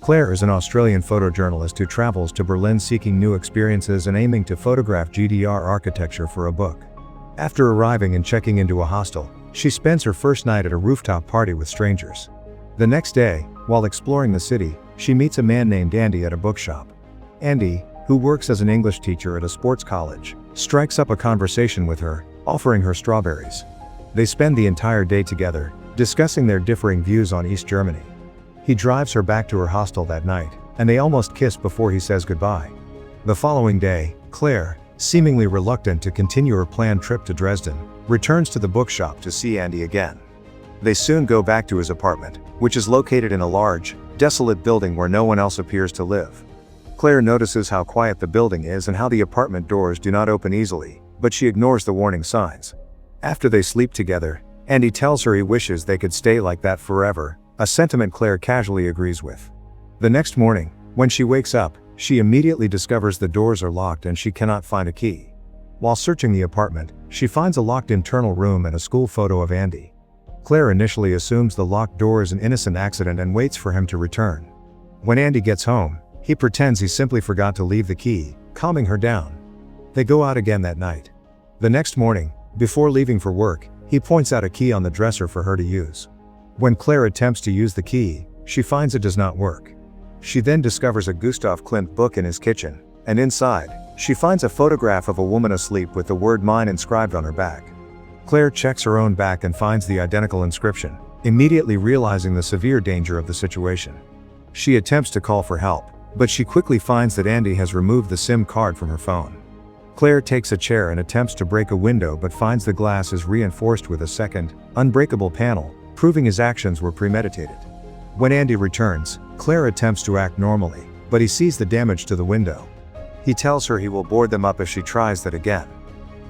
Claire is an Australian photojournalist who travels to Berlin seeking new experiences and aiming to photograph GDR architecture for a book. After arriving and checking into a hostel, she spends her first night at a rooftop party with strangers. The next day, while exploring the city, she meets a man named Andy at a bookshop. Andy, who works as an English teacher at a sports college, strikes up a conversation with her, offering her strawberries. They spend the entire day together, discussing their differing views on East Germany. He drives her back to her hostel that night, and they almost kiss before he says goodbye. The following day, Claire, seemingly reluctant to continue her planned trip to Dresden, returns to the bookshop to see Andy again. They soon go back to his apartment, which is located in a large, desolate building where no one else appears to live. Claire notices how quiet the building is and how the apartment doors do not open easily, but she ignores the warning signs. After they sleep together, Andy tells her he wishes they could stay like that forever, a sentiment Claire casually agrees with. The next morning, when she wakes up, she immediately discovers the doors are locked and she cannot find a key. While searching the apartment, she finds a locked internal room and a school photo of Andy. Claire initially assumes the locked door is an innocent accident and waits for him to return. When Andy gets home, he pretends he simply forgot to leave the key, calming her down. They go out again that night. The next morning, before leaving for work, he points out a key on the dresser for her to use. When Claire attempts to use the key, she finds it does not work. She then discovers a Gustav Klimt book in his kitchen, and inside, she finds a photograph of a woman asleep with the word mine inscribed on her back. Claire checks her own back and finds the identical inscription, immediately realizing the severe danger of the situation. She attempts to call for help, but she quickly finds that Andy has removed the SIM card from her phone. Claire takes a chair and attempts to break a window but finds the glass is reinforced with a second, unbreakable panel, proving his actions were premeditated. When Andy returns, Claire attempts to act normally, but he sees the damage to the window. He tells her he will board them up if she tries that again.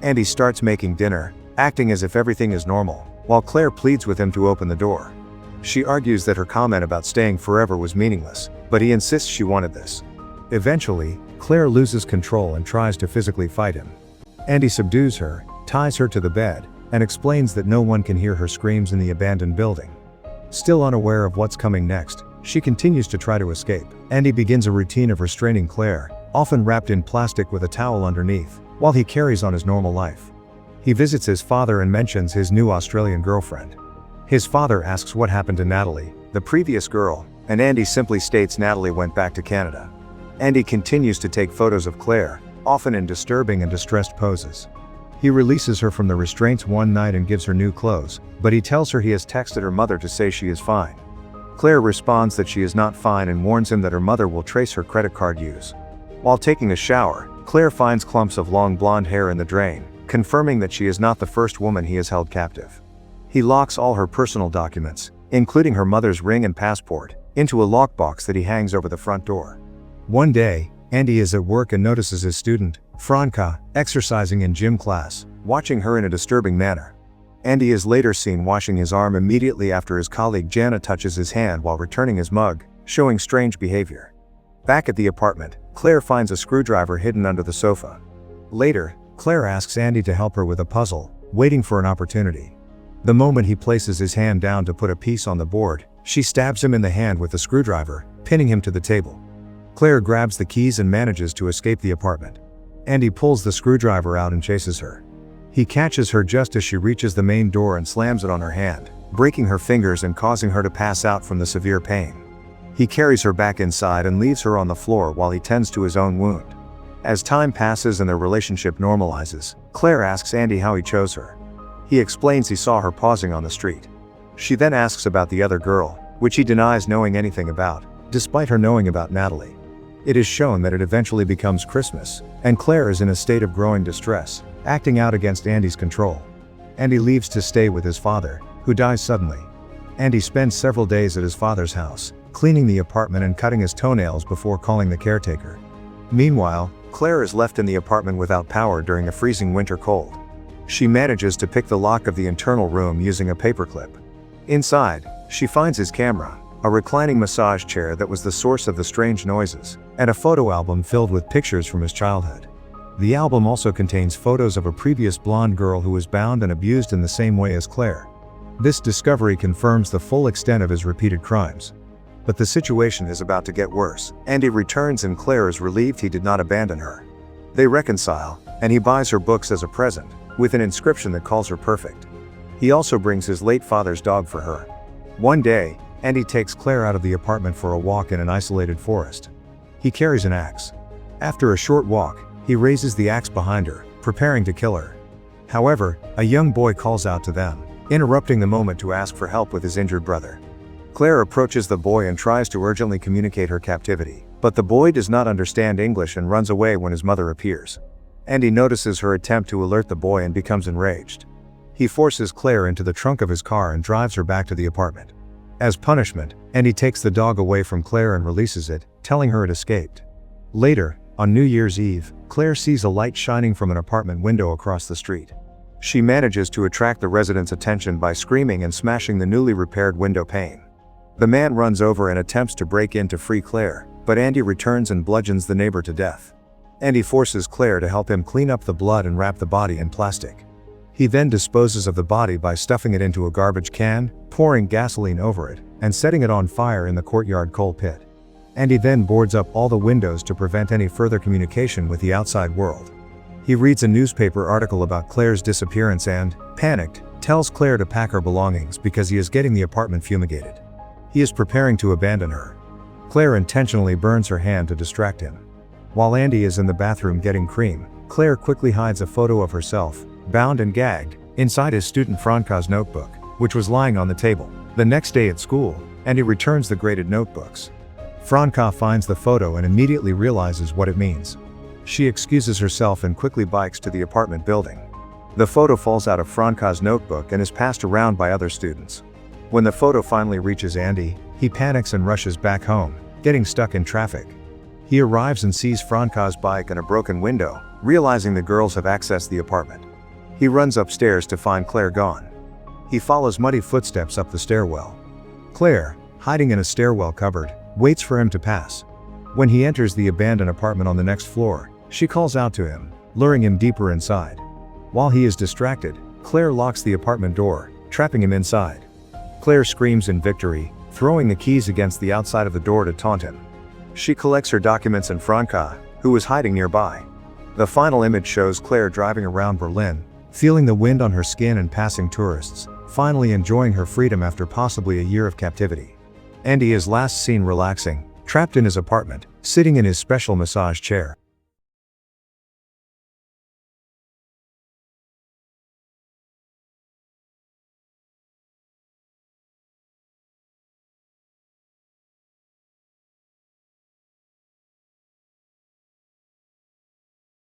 Andy starts making dinner, acting as if everything is normal, while Claire pleads with him to open the door. She argues that her comment about staying forever was meaningless, but he insists she wanted this. Eventually, Claire loses control and tries to physically fight him. Andy subdues her, ties her to the bed, and explains that no one can hear her screams in the abandoned building. Still unaware of what's coming next, she continues to try to escape. Andy begins a routine of restraining Claire, often wrapped in plastic with a towel underneath, while he carries on his normal life. He visits his father and mentions his new Australian girlfriend. His father asks what happened to Natalie, the previous girl, and Andy simply states Natalie went back to Canada. Andy continues to take photos of Claire, often in disturbing and distressed poses. He releases her from the restraints one night and gives her new clothes, but he tells her he has texted her mother to say she is fine. Claire responds that she is not fine and warns him that her mother will trace her credit card use. While taking a shower, Claire finds clumps of long blonde hair in the drain, confirming that she is not the first woman he has held captive. He locks all her personal documents, including her mother's ring and passport, into a lockbox that he hangs over the front door. One day, Andy is at work and notices his student, Franca, exercising in gym class, watching her in a disturbing manner. Andy is later seen washing his arm immediately after his colleague Jana touches his hand while returning his mug, showing strange behavior. Back at the apartment, Claire finds a screwdriver hidden under the sofa. Later, Claire asks Andy to help her with a puzzle, waiting for an opportunity. The moment he places his hand down to put a piece on the board, she stabs him in the hand with the screwdriver, pinning him to the table. Claire grabs the keys and manages to escape the apartment. Andy pulls the screwdriver out and chases her. He catches her just as she reaches the main door and slams it on her hand, breaking her fingers and causing her to pass out from the severe pain. He carries her back inside and leaves her on the floor while he tends to his own wound. As time passes and their relationship normalizes, Claire asks Andy how he chose her. He explains he saw her pausing on the street. She then asks about the other girl, which he denies knowing anything about, despite her knowing about Natalie. It is shown that it eventually becomes Christmas, and Claire is in a state of growing distress, acting out against Andy's control. Andy leaves to stay with his father, who dies suddenly. Andy spends several days at his father's house, cleaning the apartment and cutting his toenails before calling the caretaker. Meanwhile, Claire is left in the apartment without power during a freezing winter cold. She manages to pick the lock of the internal room using a paperclip. Inside, she finds his camera, a reclining massage chair that was the source of the strange noises, and a photo album filled with pictures from his childhood. The album also contains photos of a previous blonde girl who was bound and abused in the same way as Claire. This discovery confirms the full extent of his repeated crimes. But the situation is about to get worse. Andy returns and Claire is relieved he did not abandon her. They reconcile, and he buys her books as a present, with an inscription that calls her perfect. He also brings his late father's dog for her. One day, Andy takes Claire out of the apartment for a walk in an isolated forest. He carries an axe. After a short walk, he raises the axe behind her, preparing to kill her. However, a young boy calls out to them, interrupting the moment to ask for help with his injured brother. Claire approaches the boy and tries to urgently communicate her captivity, but the boy does not understand English and runs away when his mother appears. Andy notices her attempt to alert the boy and becomes enraged. He forces Claire into the trunk of his car and drives her back to the apartment. As punishment, Andy takes the dog away from Claire and releases it, telling her it escaped. Later, on New Year's Eve, Claire sees a light shining from an apartment window across the street. She manages to attract the residents' attention by screaming and smashing the newly repaired window pane. The man runs over and attempts to break in to free Claire, but Andy returns and bludgeons the neighbor to death. Andy forces Claire to help him clean up the blood and wrap the body in plastic. He then disposes of the body by stuffing it into a garbage can, pouring gasoline over it, and setting it on fire in the courtyard coal pit. Andy then boards up all the windows to prevent any further communication with the outside world. He reads a newspaper article about Claire's disappearance and, panicked, tells Claire to pack her belongings because he is getting the apartment fumigated. He is preparing to abandon her. Claire intentionally burns her hand to distract him. While Andy is in the bathroom getting cream, Claire quickly hides a photo of herself, bound and gagged, inside his student Franca's notebook, which was lying on the table. The next day at school, Andy returns the graded notebooks. Franca finds the photo and immediately realizes what it means. She excuses herself and quickly bikes to the apartment building. The photo falls out of Franca's notebook and is passed around by other students. When the photo finally reaches Andy, he panics and rushes back home, getting stuck in traffic. He arrives and sees Franca's bike and a broken window, realizing the girls have accessed the apartment. He runs upstairs to find Claire gone. He follows muddy footsteps up the stairwell. Claire, hiding in a stairwell cupboard, waits for him to pass. When he enters the abandoned apartment on the next floor, she calls out to him, luring him deeper inside. While he is distracted, Claire locks the apartment door, trapping him inside. Claire screams in victory, throwing the keys against the outside of the door to taunt him. She collects her documents and Franca, who is hiding nearby. The final image shows Claire driving around Berlin, feeling the wind on her skin and passing tourists, finally enjoying her freedom after possibly a year of captivity. Andy is last seen relaxing, trapped in his apartment, sitting in his special massage chair.